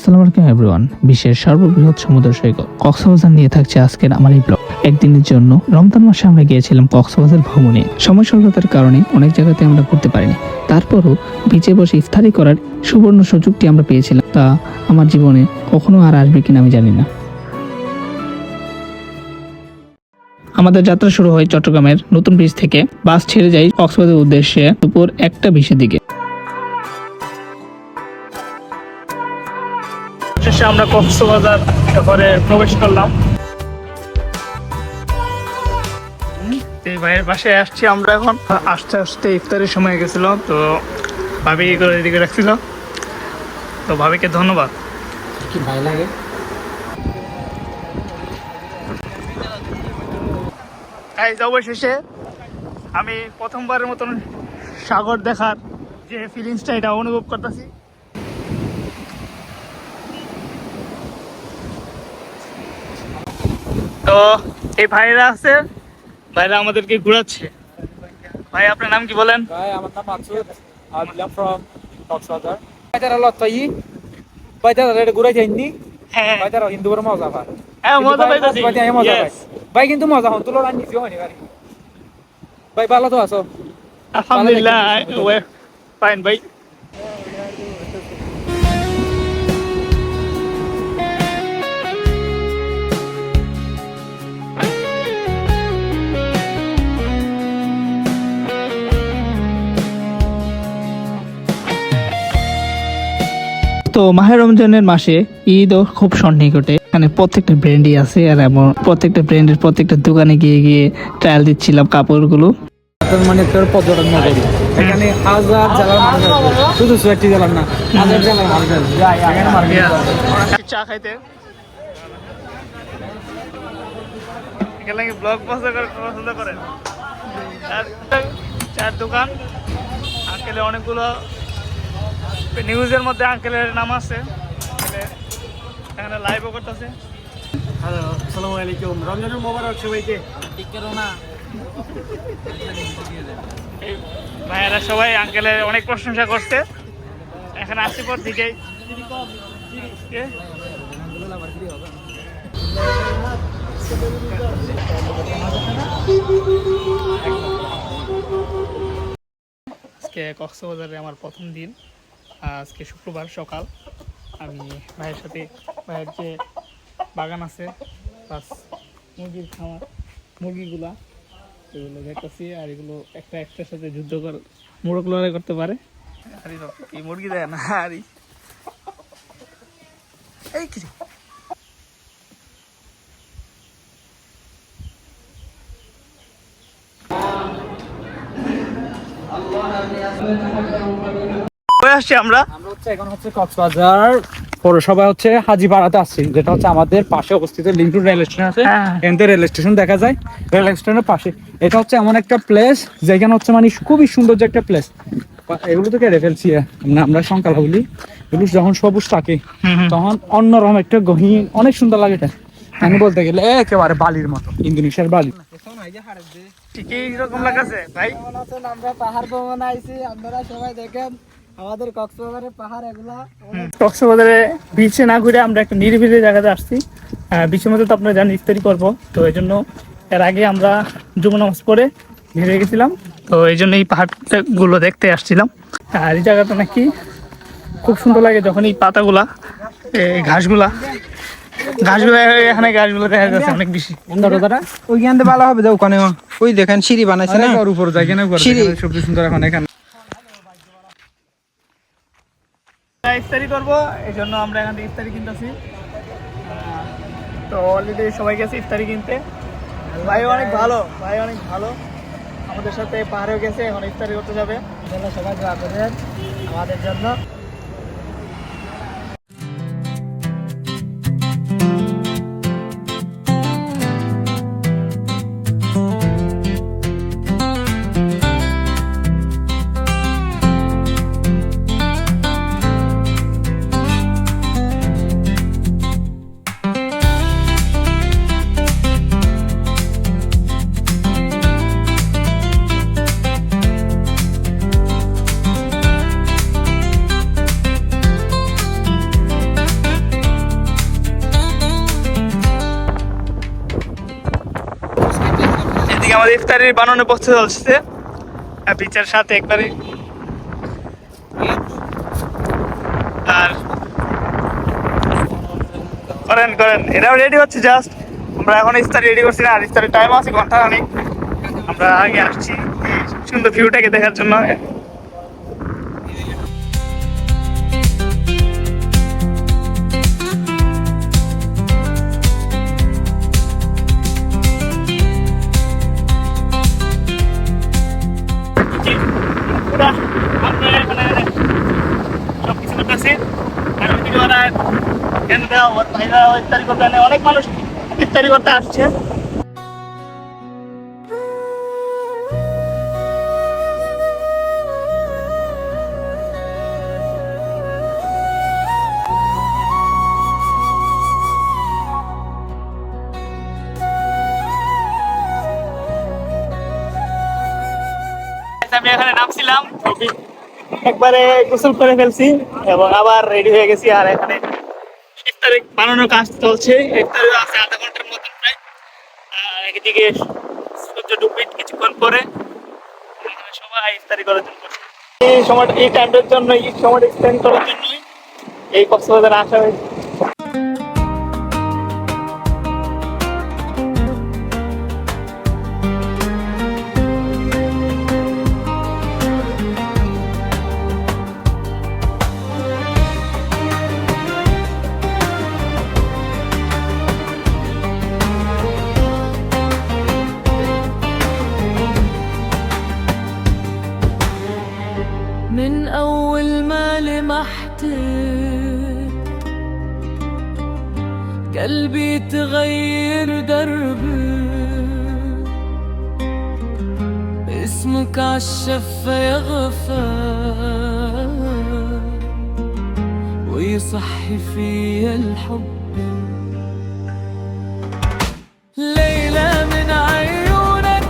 আসসালামু আলাইকুম এভরিওয়ান। বিশ্বের সর্ববৃহৎ সমুদ্র সৈকত কক্সবাজার নিয়ে থাকছে আজকের আমার এই ব্লগ। একদিনের জন্য রমজান মাসে আমরা গিয়েছিলাম কক্সবাজার ভ্রমণে। সময় স্বল্পতার কারণে অনেক জায়গাতে আমরা ঘুরতে পারিনি, তারপরও বিচে বসে ইফতারি করার সুবর্ণ সুযোগটি আমরা পেয়েছিলাম। তা আমার জীবনে কখনো আর আসবে কিনা আমি জানি না। আমাদের যাত্রা শুরু হয় চট্টগ্রামের নতুন ব্রিজ থেকে। বাস ছেড়ে যায় কক্সবাজারের উদ্দেশ্যে দুপুর 1টা 20-এর দিকে। শেষে আমরা কক্সবাজার শহরে প্রবেশ করলাম। এই ভাইয়ের পাশে আসছি আমরা এখন। আস্তে আস্তে ইফতারের সময় গেছিল, তো ভাবি করে এদিকে রাখছিল, তো ভাবিকে ধন্যবাদ। কি ভালো লাগে অবশেষে আমি প্রথমবারের মতন সাগর দেখার যে ফিলিংসটা এটা অনুভব করতেছি। তো এই ভাইরা আছে, ভাইরা আমাদেরকে ঘোরাচ্ছে। ভাই আপনার নাম কি বলেন? ভাই আমার নাম মাসুদ, আমি বিলং ফ্রম কক্সবাজার। বাইতারা লতাই বাইতারা রেড ঘুরাই যাইনি। হ্যাঁ বাইতারা হিন্দু বড় মজা পায়। হ্যাঁ মজা পাইতাছি। মজা পাই ভাই, কিন্তু মজা হন তুলো রান নিছি হয়নি গাড়ি। ভাই ভালো তো আছো? আলহামদুলিল্লাহ ফাইন ভাই। তো মাহে রমজানের মাসে ঈদও খুব সন্নিকটে। এখানে প্রত্যেকটা ব্র্যান্ডই আছে, আর এমন প্রত্যেকটা ব্র্যান্ডের প্রত্যেকটা দোকানে গিয়ে গিয়ে ট্রায়াল দিচ্ছিলাম কাপড়গুলো। মানে তোর পর্যটন নগরী, এখানে হাজার জেলার মানুষ আছে, শুধু সুয়েটি জেলার না, হাজার জেলার মানুষ আছে। এখানে মার্কেট চা খাইতে এখানে ব্লগ পছন্দ করেন। চার দোকান, আঙ্কেলের অনেকগুলো নিউজের মধ্যে আঙ্কেলের নাম আছে, এখানে লাইভও করতেছে। হ্যালো, আসসালামু আলাইকুম, রমজানের মোবারক সবাইকে। ঠিক করো না এই ভাইয়েরা সবাই আঙ্কেলের অনেক প্রশংসা করছে। এখানে আসি পর দিকেই আজকে কক্সবাজারে আমার প্রথম দিন। আজকে শুক্রবার সকাল। আমি ভাইয়ের সাথে, ভাইয়ের যে বাগান আছে প্লাস মুরগির খামার, মুরগিগুলা এগুলো দেখতেছি। আর এগুলো একটা একটার সাথে যুদ্ধ করে মোরগ লড়াই করতে পারে। এই মুরগি দেয় না আর এই কি আসছি আমরা হচ্ছে এখন হচ্ছে কক্সবাজার পৌরসভা হচ্ছে হাজিপাড়াতে আসছি, যেটা হচ্ছে আমাদের পাশে অবস্থিত। লিংটন রেল স্টেশন আছে, এখান থেকে রেল স্টেশন দেখা যায়। রেল স্টেশনের পাশে এটা হচ্ছে এমন একটা প্লেস যেখানে হচ্ছে মানে খুবই সুন্দর যে একটা প্লেস। এগুলো তো কেটে ফেলছি আমরা সংখ্যা বলি, এগুলো যখন সবুজ থাকে তখন অন্যরকম একটা গহীন, অনেক সুন্দর লাগে। এটা আমি বলতে গেলে একেবারে বালির মতো, ইন্দোনেশিয়ার বালি। ঠিকই এরকম লাগাছে ভাই। আমরা পাহাড় ভ্রমণে আইছি, আপনারা সবাই দেখেন আমাদের কক্সবাজারের পাহাড় এগুলা। কক্সবাজারে বিচে না ঘুরে আমরা একটা নিরিবিলি জায়গাতে আসছি। বিচের মধ্যে তো আপনারা জানেন ইফতারি করবো, তো এই জন্য এর আগে আমরা জুমা নামাজ পড়ে ঘিরে গেছিলাম, তো এই জন্য এই পাহাড়গুলো দেখতে আসছিলাম। আর এই জায়গাটা নাকি খুব সুন্দর লাগে যখন এই পাতাগুলা, এই ঘাসগুলা এখানে ঘাসগুলো দেখা যাচ্ছে অনেক বেশি। ওইখান থেকে ভালো হবে, ওখানে ওই দেখেন সিঁড়ি বানাইছে না, উপর যায় কিনা সবচেয়ে সুন্দর এখন এখানে। ইফতারি করবো, এই জন্য আমরা এখান থেকে ইফতারি কিনতেছি। তো অলরেডি সবাই গেছে ইফতারি কিনতে। ভাই অনেক ভালো, ভাই অনেক ভালো, আমাদের সাথে পাহাড়েও গেছে, এখন ইফতারি করতে যাবে। সবাই দোয়া করেন আমাদের জন্য। আমাদের ইফতারির বানানোর প্রস্তুতি চলছে বিচের সাথে একবারে। আর করেন করেন, এটাও রেডি হচ্ছে জাস্ট। আমরা এখন ইফতারি রেডি করছি না, আর ইফতারির টাইম আছে ঘন্টা অনেক। আমরা আগে আসছি সুন্দর ভিউটাকে দেখার জন্য। অনেক মানুষ ইফতারি করতে আসছে। আমি এখানে নামছিলাম, একবারে গোসল করে ফেলছি এবং আবার রেডি হয়ে গেছি। আর এখানে ইফতারি বানানোর কাজ চলছে, ইফতারি আছে আধা ঘন্টার মতন প্রায়। আর একদিকে সূর্য ডুববে কিছুক্ষণ পরে, সবাই ইফতারি করার জন্য এই সময়টা, এই টাইমটার জন্য, এই সময়টা স্পেন্ড করার জন্যই এই কক্সবাজার আসা হয়েছে। من أول ما لمحتك قلبي تغير دربك، اسمك عالشفة يغفى ويصحي فيا الحب، ليلة من عيونك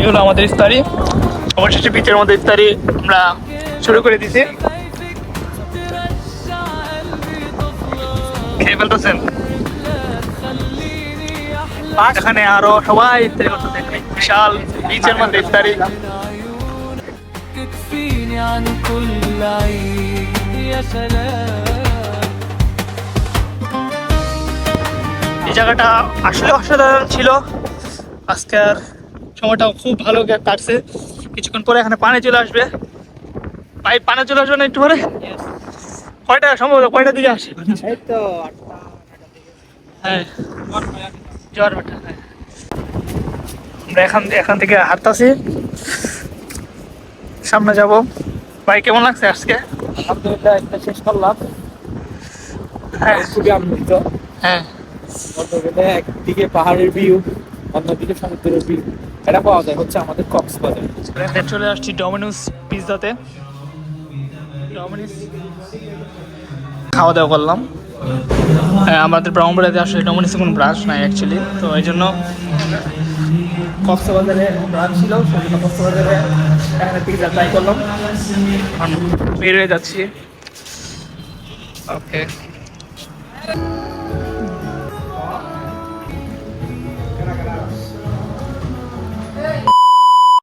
এগুলো আমাদের ইফতারি, অবশেষে বিচের মধ্যে ইফতারি আমরা শুরু করে দিছি। খেয়ে ফেলতেছেন, এখানে আরো সবাই ইফতারি করতেছে। বিশাল বিচের মধ্যে ইফতারি। تكفيني عن كل عيب يا سلام। এই জায়গাটা আসলে অসাধারণ ছিল। আজকের সময়টা খুব ভালো কাটছে। কিছুক্ষণ পরে এখানে পানি চলে আসবে। ভাই পানি চলে আসবে না একটু পরে? কয়টা সম্ভবত কয়টা দিকে আসে? এই তো 8টা 9টার দিকে। হ্যাঁ, জ্বর ওঠা। আমরা এখান থেকে হাঁটতাছি, সামনে যাব। ভাই কেমন লাগছে আজকে? আলহামদুলিল্লাহ, একটা শেষ করলাম। হ্যাঁ খুবই আনন্দিত। হ্যাঁ, বলতে গেলে একদিকে পাহাড়ের ভিউ, অন্যদিকে সমুদ্রের ভিউ, এটা পাওয়া যায় হচ্ছে আমাদের কক্সবাজার। চলে আসছি ডমিনোস পিৎজাতে। ডমিনোস খাওয়া দাওয়া করলাম। হ্যাঁ, আমাদের ব্রাহ্মণবাড়িয়াতে আসলে ডমিনোসে কোনো ব্রাঞ্চ নাই অ্যাকচুয়ালি, তো এই জন্য কক্সবাজারে ব্রাঞ্চ ছিল, সেই জন্য কক্সবাজারে এখানে পিৎজা ট্রাই করলাম। বের হয়ে যাচ্ছি। ওকে,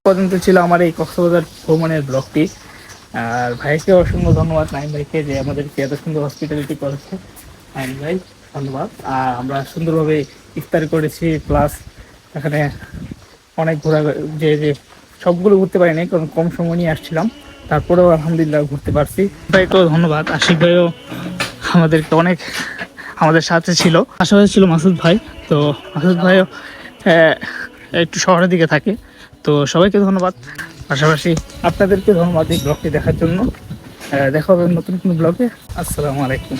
পর্যন্ত ছিল আমার এই কক্সবাজার ভ্রমণের ব্লগটি। আর ভাইকে অসংখ্য ধন্যবাদ, নাইম ভাইকে, যে আমাদেরকে এত সুন্দর হসপিটালিটি করেছে। নাইম ভাই ধন্যবাদ। আর আমরা সুন্দরভাবে ইফতারি করেছি, প্লাস এখানে অনেক ঘোরা, যে সবগুলো ঘুরতে পারিনি কারণ কম সময় নিয়ে আসছিলাম, তারপরেও আলহামদুলিল্লাহ ঘুরতে পারছি। ভাইকেও ধন্যবাদ। আশিক ভাইও আমাদেরকে অনেক আমাদের সাথে ছিল। পাশাপাশি ছিল মাসুদ ভাই। তো মাসুদ ভাইও একটু শহরের দিকে থাকে। তো সবাইকে ধন্যবাদ, পাশাপাশি আপনাদেরকে ধন্যবাদ এই ব্লগটি দেখার জন্য। দেখা হবে নতুন কোনো ব্লগে। আসসালামু আলাইকুম।